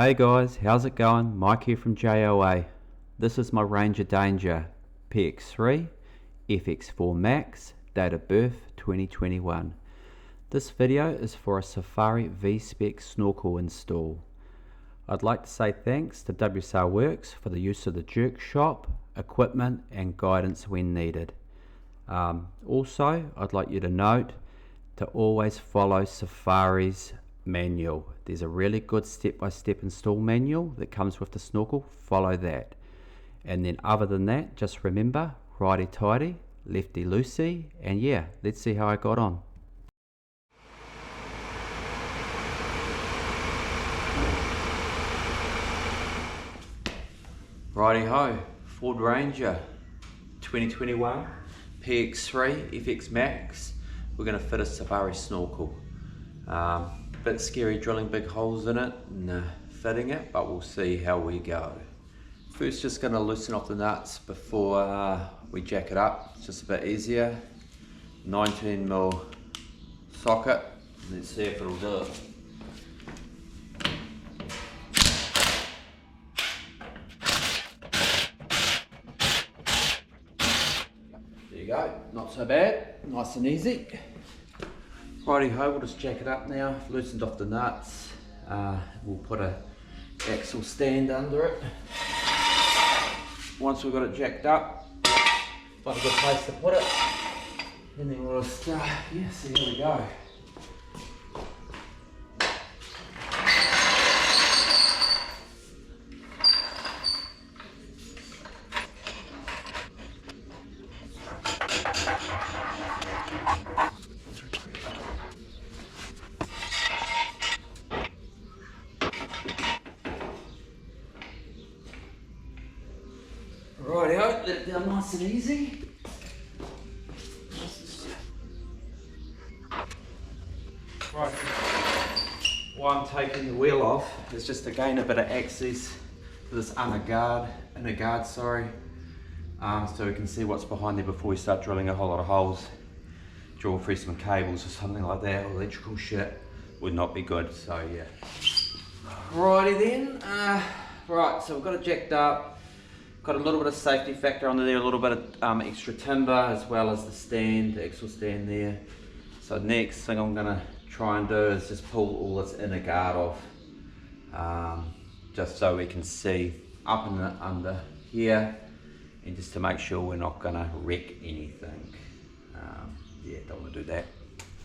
Hey guys, how's it going? Mike here from J.O.A. This is my Ranger PX3 FX4 Max, date of birth 2021. This video is for a Safari V-Spec snorkel install. I'd like to say thanks to WSR Works for the use of the jerk shop, equipment and guidance when needed. Also, I'd like you to note to always follow Safari's manual. There's a really good step-by-step install manual that comes with the snorkel. Follow that, and then other than that, just remember righty tighty, lefty loosey, and yeah, let's see how I got on. Righty ho, Ford Ranger 2021 PX3 FX Max. We're going to fit a Safari snorkel. Bit scary drilling big holes in it and fitting it, but we'll see how we go. First, just going to loosen off the nuts before we jack it up. It's just a bit easier. 19mm socket. Let's see if it'll do it. There you go. Not so bad. Nice and easy. Righty ho, we'll just jack it up now. Loosened off the nuts. We'll put a axle stand under it. Once we've got it jacked up, find a good place to put it, and then we'll just see how we go. Rightio, let it down nice and easy. Right, why I'm taking the wheel off is just to gain a bit of access to this inner guard, so we can see what's behind there before we start drilling a whole lot of holes. Draw through some cables or something like that, or electrical shit would not be good, so yeah. Righty then, right, so we've got it jacked up. Got a little bit of safety factor under there, a little bit of extra timber, as well as the stand, the axle stand there. So next thing I'm gonna try and do is just pull all this inner guard off, just so we can see up and under here, and just to make sure we're not gonna wreck anything. Yeah, don't want to do that.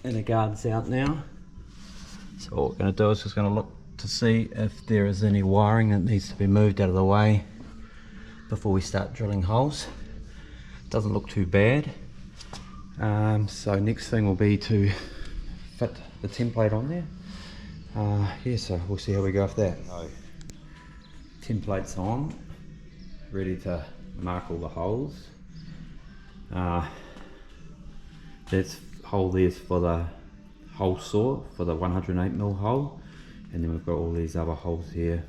Inner guard's out now. So what we're gonna do is just gonna look to see if there is any wiring that needs to be moved out of the way before we start drilling holes. Doesn't look too bad. So next thing will be to fit the template on there. Yeah, so we'll see how we go with that. So, template's on, ready to mark all the holes. That hole there's for the hole saw for the 108mm hole, and then we've got all these other holes here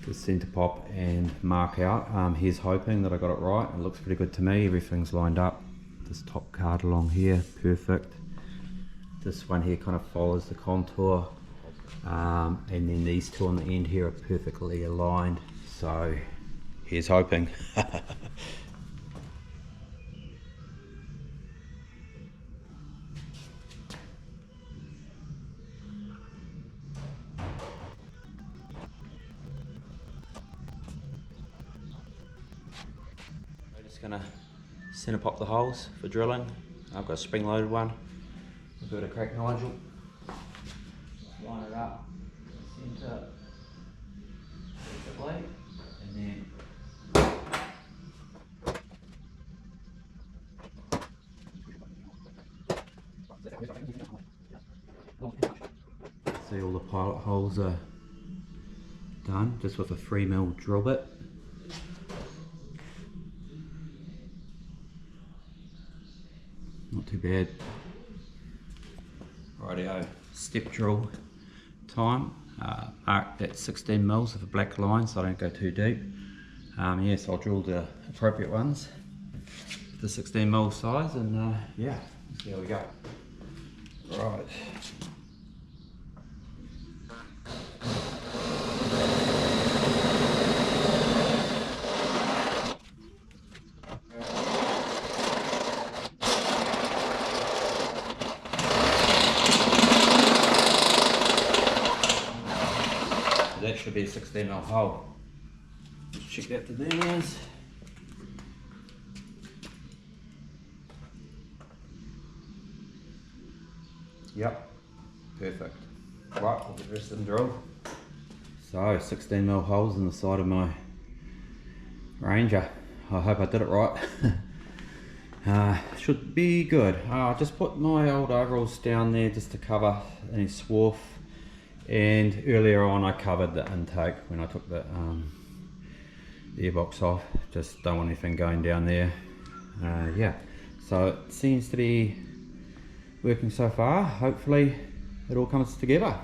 to center pop and mark out. Here's hoping that I got it right. It looks pretty good to me. Everything's lined up. This top card along here, perfect. This one here kind of follows the contour, and then these two on the end here are perfectly aligned. So here's hoping. Gonna center pop the holes for drilling. I've got a spring loaded one. We've got a crack Nigel. Line it up, center perfectly, and then see all the pilot holes are done just with a 3mm drill bit. Not too bad. Rightio, step drill time. Marked at 16mm with a black line so I don't go too deep. Yes, I'll drill the appropriate ones, the 16mm size, and yeah, let's see how we go. Right. should be a 16mm hole. Let's check that to theirs. Yep, perfect. Right, we'll get the rest of them drilled. So 16mm holes in the side of my Ranger. I hope I did it right. Should be good. I just put my old overalls down there just to cover any swarf, and earlier on I covered the intake when I took the airbox off. Just don't want anything going down there. Yeah, so it seems to be working so far. Hopefully it all comes together.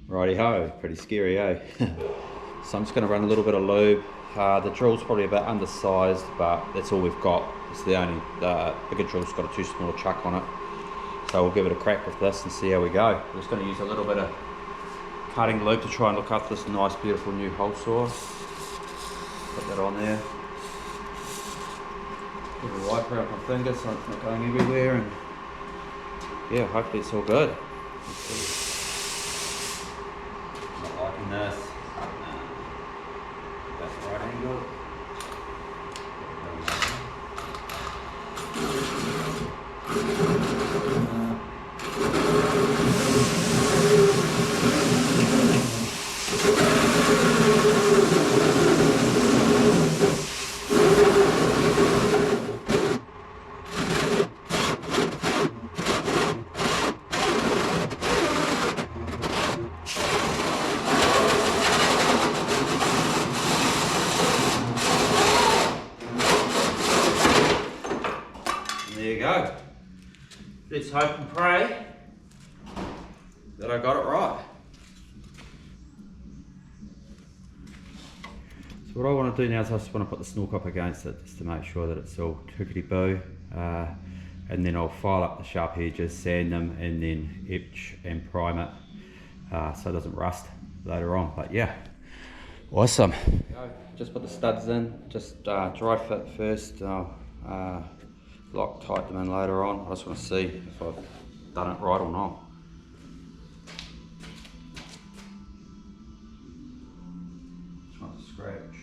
Righty ho, pretty scary, eh? So I'm just going to run a little bit of lube. The drill's probably a bit undersized, but that's all we've got. It's the only bigger drill's got a too small chuck on it. So we'll give it a crack with this and see how we go. I'm just going to use a little bit of cutting lube to try and look up this nice beautiful new hole saw. Put that on there. Give it a wipe around my finger so it's not going everywhere, and yeah, hopefully it's all good. Not liking this. That's the right angle. There you go. Let's hope and pray that I got it right. So what I want to do now is I just want to put the snorkel up against it just to make sure that it's all tickety-boo, and then I'll file up the sharp edges, sand them, and then etch and prime it so it doesn't rust later on. But yeah, awesome. Just put the studs in, just dry fit first. Lock tight them in later on. I just want to see if I've done it right or not. Try to scratch.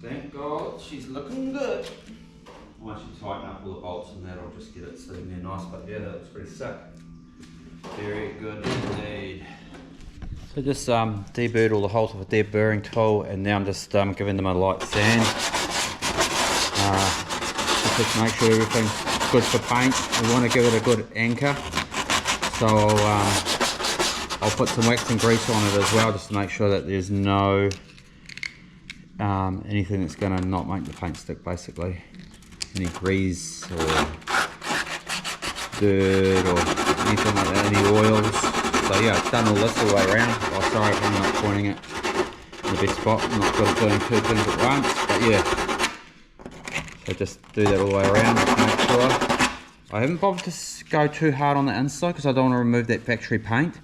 Thank God, she's looking good. Once you tighten up all the bolts and that, I'll just get it sitting there nice. But yeah, that looks pretty sick. Very good indeed. So just deburred all the holes with a deburring tool, and now I'm just giving them a light sand. Just make sure everything's good for paint. We want to give it a good anchor. So I'll put some wax and grease on it as well, just to make sure that there's no anything that's going to not make the paint stick, basically. Any grease or dirt or anything like that, any oils. So yeah, I've done all this all the way around. Oh, sorry if I'm not pointing it in the best spot. I'm not good at doing two things at once, but yeah. So just do that all the way around, make sure. I haven't bothered to go too hard on the inside because I don't want to remove that factory paint.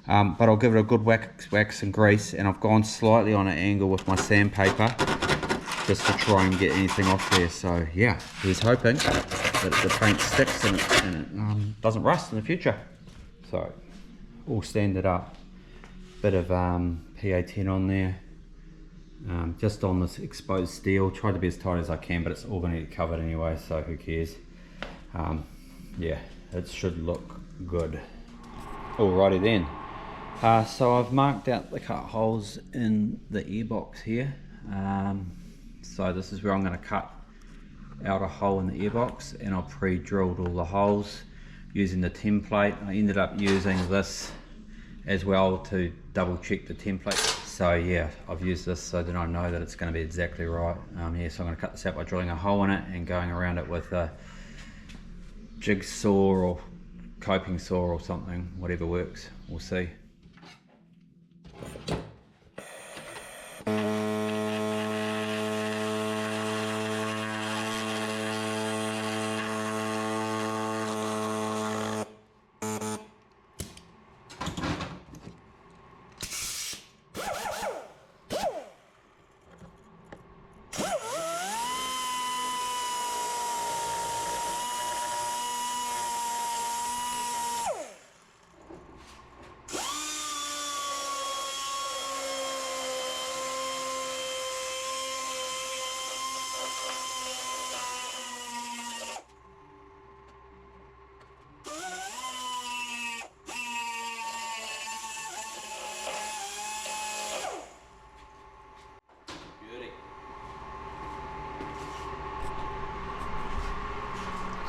But I'll give it a good wax and grease, and I've gone slightly on an angle with my sandpaper just to try and get anything off there. So yeah, here's hoping that the paint sticks and it doesn't rust in the future. So all sanded up, bit of PA10 on there, just on this exposed steel. Tried to be as tight as I can, but it's all going to get covered anyway, so who cares. Yeah, it should look good. Alrighty then. So I've marked out the cut holes in the airbox here. So this is where I'm going to cut out a hole in the airbox, and I've pre-drilled all the holes using the template. I ended up using this as well to double check the template. So yeah, I've used this so that I know that it's going to be exactly right. Yeah, so I'm going to cut this out by drilling a hole in it and going around it with a jigsaw or coping saw or something, whatever works. We'll see.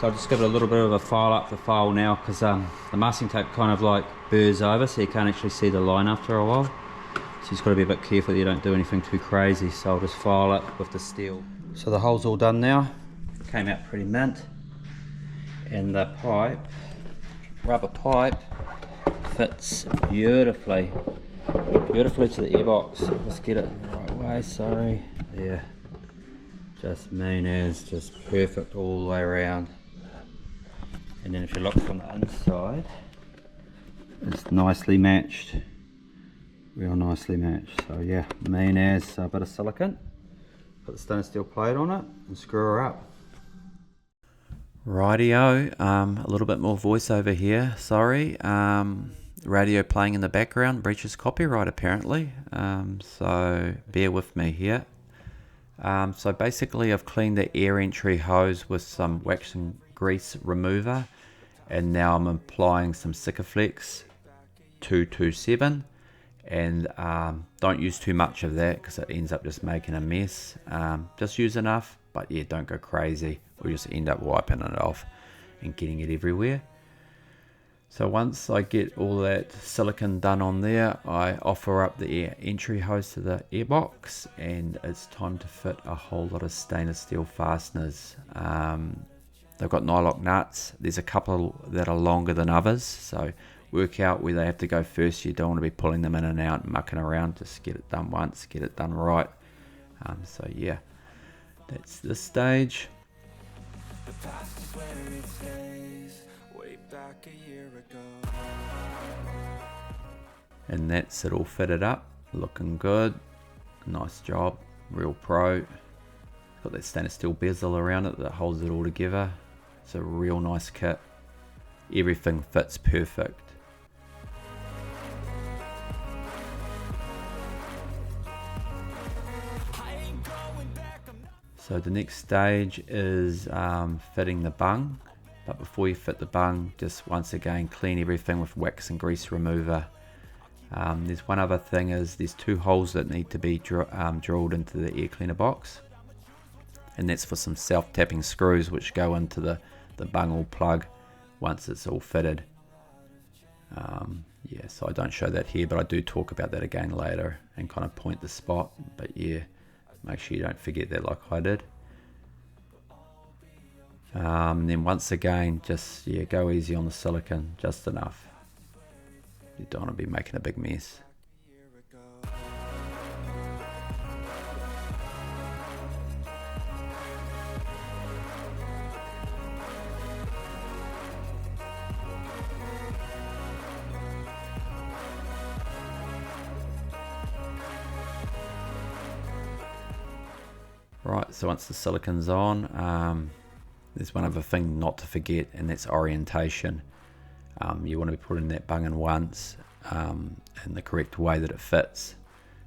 So I'll just give it a little bit of a file up the file now, because the masking tape kind of like burrs over, so you can't actually see the line after a while. So you've got to be a bit careful that you don't do anything too crazy. So I'll just file it with the steel. So the hole's all done now. Came out pretty mint. And the pipe, rubber pipe, fits beautifully to the airbox. Let's get it the right way, sorry. There. Just mean as, just perfect all the way around. And then if you look from the inside, it's nicely matched. Real nicely matched. So yeah, mean as, a bit of silicone. Put the stainless steel plate on it and screw her up. Rightio, a little bit more voiceover here, sorry. Radio playing in the background breaches copyright apparently, so bear with me here. So basically I've cleaned the air entry hose with some wax and grease remover, and now I'm applying some Sikaflex 227, and don't use too much of that because it ends up just making a mess. Just use enough, but yeah, don't go crazy, or you just end up wiping it off and getting it everywhere. So once I get all that silicone done on there, I offer up the air entry hose to the airbox, and it's time to fit a whole lot of stainless steel fasteners. They've got nylock nuts. There's a couple that are longer than others, so work out where they have to go first. You don't want to be pulling them in and out and mucking around. Just get it done once, get it done right. So yeah, that's this stage. The past is where it stays, way back a year ago. And that's it all fitted up, looking good. Nice job, real pro. Got that stainless steel bezel around it that holds it all together. It's a real nice kit. Everything fits perfect. So the next stage is fitting the bung, but before you fit the bung, just once again clean everything with wax and grease remover. There's one other thing, is there's two holes that need to be drilled into the air cleaner box, and that's for some self-tapping screws which go into the bung or plug once it's all fitted. Yeah, so I don't show that here, but I do talk about that again later and kind of point the spot. But yeah, make sure you don't forget that like I did. And then once again, just go easy on the silicone, just enough. You don't want to be making a big mess. Right, so once the silicone's on, there's one other thing not to forget, and that's orientation. You want to be putting that bung in once in the correct way that it fits.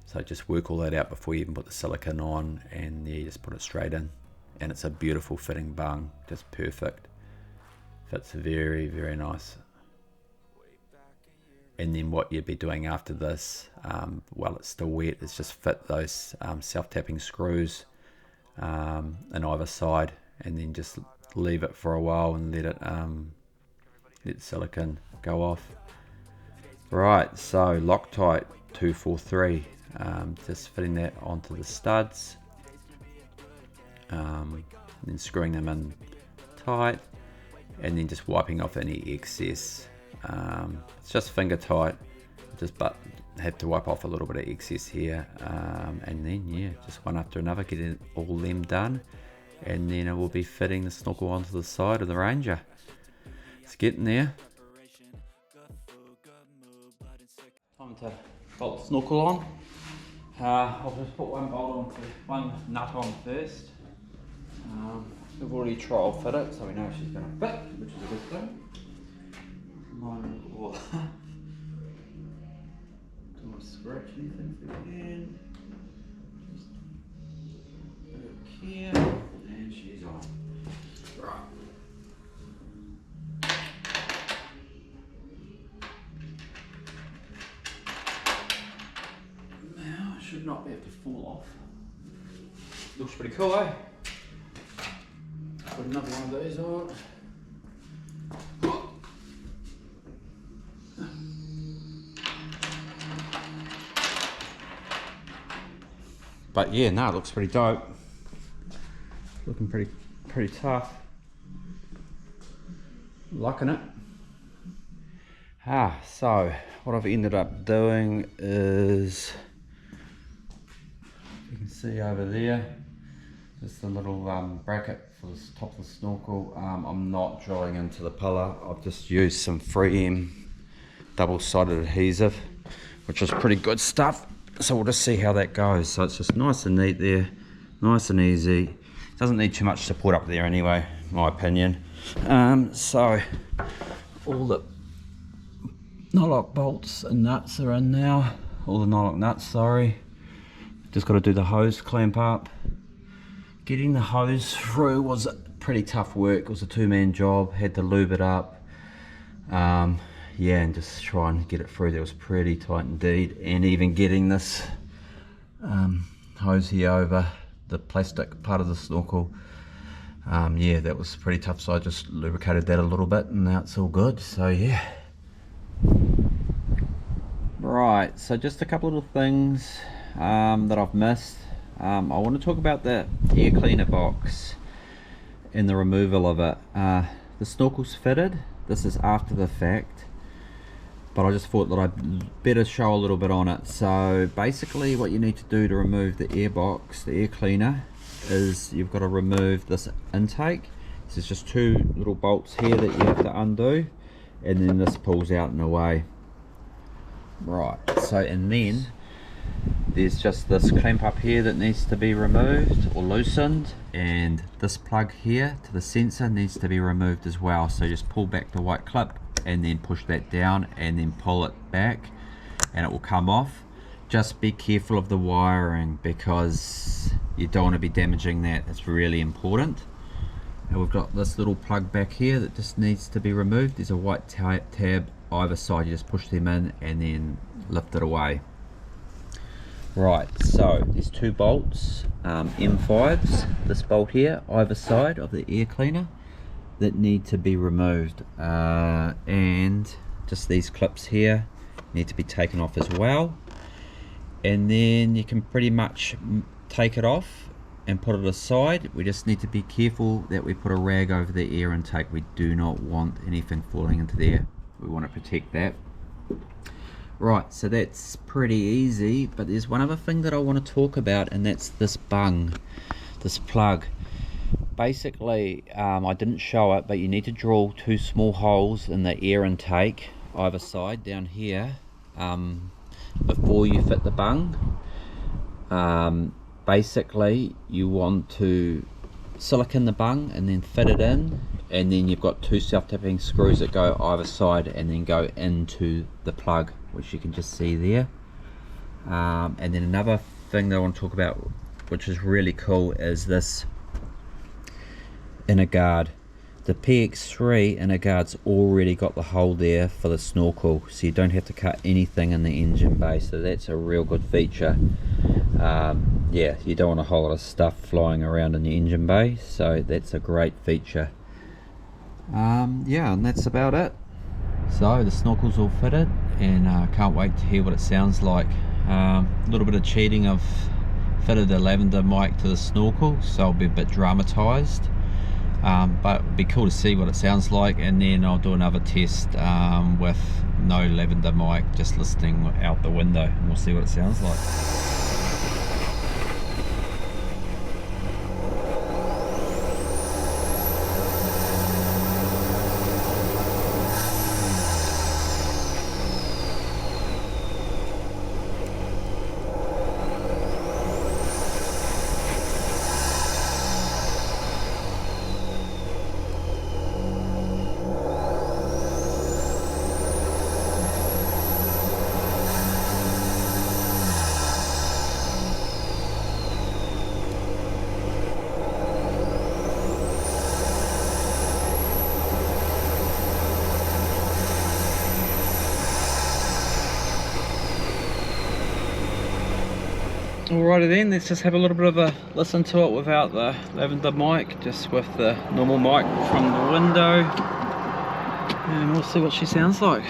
So just work all that out before you even put the silicone on, and you just put it straight in. And it's a beautiful fitting bung, just perfect. Fits very, very nice. And then what you'd be doing after this, while it's still wet, is just fit those self-tapping screws in either side, and then just leave it for a while and let the silicone go off. Right, so Loctite 243, just fitting that onto the studs, and then screwing them in tight, and then just wiping off any excess. It's just finger tight, but have to wipe off a little bit of excess here, and then just one after another, getting all them done, and then it will be fitting the snorkel onto the side of the Ranger. It's getting there. Time to bolt the snorkel on. I'll just put one nut on first. We've already trial fit it, so we know she's going to fit, which is a good thing. Don't want to scratch anything if we can. Just hook here, and she's on. Right. Now it should not be able to fall off. Looks pretty cool, eh? Put another one of these on. But yeah, no, it looks pretty dope. Looking pretty tough. Liking it. So what I've ended up doing is, you can see over there, just a little bracket for the top of the snorkel. I'm not drilling into the pillar. I've just used some 3M double-sided adhesive, which is pretty good stuff. So we'll just see how that goes. So it's just nice and neat there, nice and easy. Doesn't need too much support up there anyway, in my opinion. So all the nylock bolts and nuts are in now. All the nylock nuts, sorry. Just got to do the hose clamp up. Getting the hose through was pretty tough work. It was a two-man job. Had to lube it up. Yeah, and just try and get it through. That was pretty tight indeed. And even getting this hose here over the plastic part of the snorkel, yeah, that was pretty tough. So I just lubricated that a little bit, and now it's all good. So yeah. Right, so just a couple of little things that I've missed. I want to talk about the air cleaner box and the removal of it. The snorkel's fitted. This is after the fact, but I just thought that I'd better show a little bit on it. So basically what you need to do to remove the air box, the air cleaner, is you've got to remove this intake. This is just two little bolts here that you have to undo, and then this pulls out and away. Right, so and then there's just this clamp up here that needs to be removed or loosened, and this plug here to the sensor needs to be removed as well. So just pull back the white clip and then push that down and then pull it back and it will come off. Just be careful of the wiring because you don't want to be damaging that. It's really important. And we've got this little plug back here that just needs to be removed. There's a white tab either side. You just push them in and then lift it away. Right, so there's two bolts, M5s, this bolt here, either side of the air cleaner, that need to be removed, and just these clips here need to be taken off as well. And then you can pretty much take it off and put it aside. We just need to be careful that we put a rag over the air intake. We do not want anything falling into there. We want to protect that. Right, so that's pretty easy, but there's one other thing that I want to talk about, and that's this bung, this plug. Basically, I didn't show it, but you need to drill two small holes in the air intake either side down here before you fit the bung. Basically, you want to silicone the bung and then fit it in, and then you've got two self-tapping screws that go either side and then go into the plug, which you can just see there. And then another thing that I want to talk about, which is really cool, is this inner guard. The PX3 inner guard's already got the hole there for the snorkel, so you don't have to cut anything in the engine bay, so that's a real good feature. Yeah, you don't want a whole lot of stuff flying around in the engine bay, so that's a great feature. Yeah, and that's about it. So the snorkel's all fitted, and can't wait to hear what it sounds like. A little bit of cheating. I've fitted a lavender mic to the snorkel, so I'll be a bit dramatized, but it'd be cool to see what it sounds like. And then I'll do another test with no lavender mic, just listening out the window, and we'll see what it sounds like. Alrighty then, let's just have a little bit of a listen to it without the lavender mic, just with the normal mic from the window, and we'll see what she sounds like.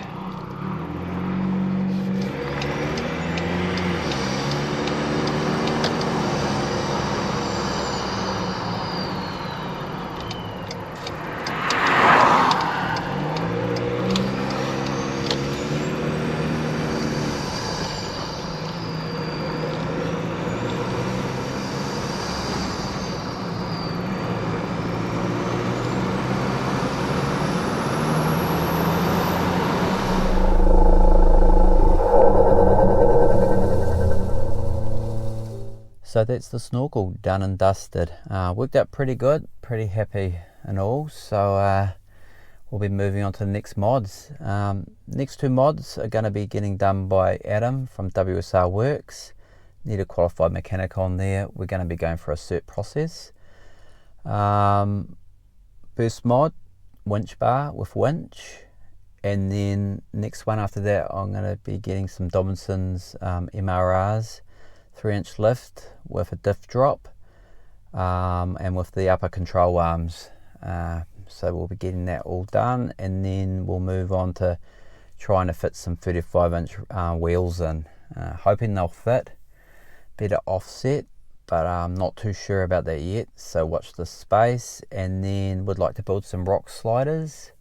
So that's the snorkel done and dusted. Worked out pretty good, pretty happy and all. So we'll be moving on to the next mods. Next two mods are going to be getting done by Adam from WSR Works. Need a qualified mechanic on there. We're going to be going for a cert process. First mod, winch bar with winch. And then next one after that, I'm going to be getting some Dobinson's MRRs, 3-inch lift with a diff drop, and with the upper control arms. So we'll be getting that all done, and then we'll move on to trying to fit some 35-inch wheels in. Hoping they'll fit, better offset, but I'm not too sure about that yet, so watch this space. And then would like to build some rock sliders,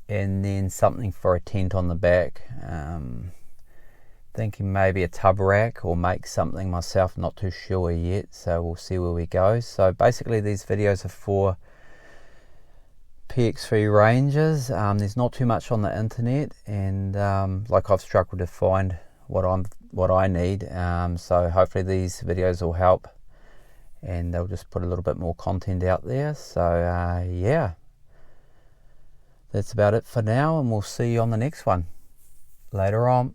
and then something for a tent on the back. Thinking maybe a tub rack or make something myself, not too sure yet, so we'll see where we go. So basically these videos are for PX3 Rangers. There's not too much on the internet, and like I've struggled to find what I need, so hopefully these videos will help, and they'll just put a little bit more content out there. So yeah, that's about it for now, and we'll see you on the next one later on.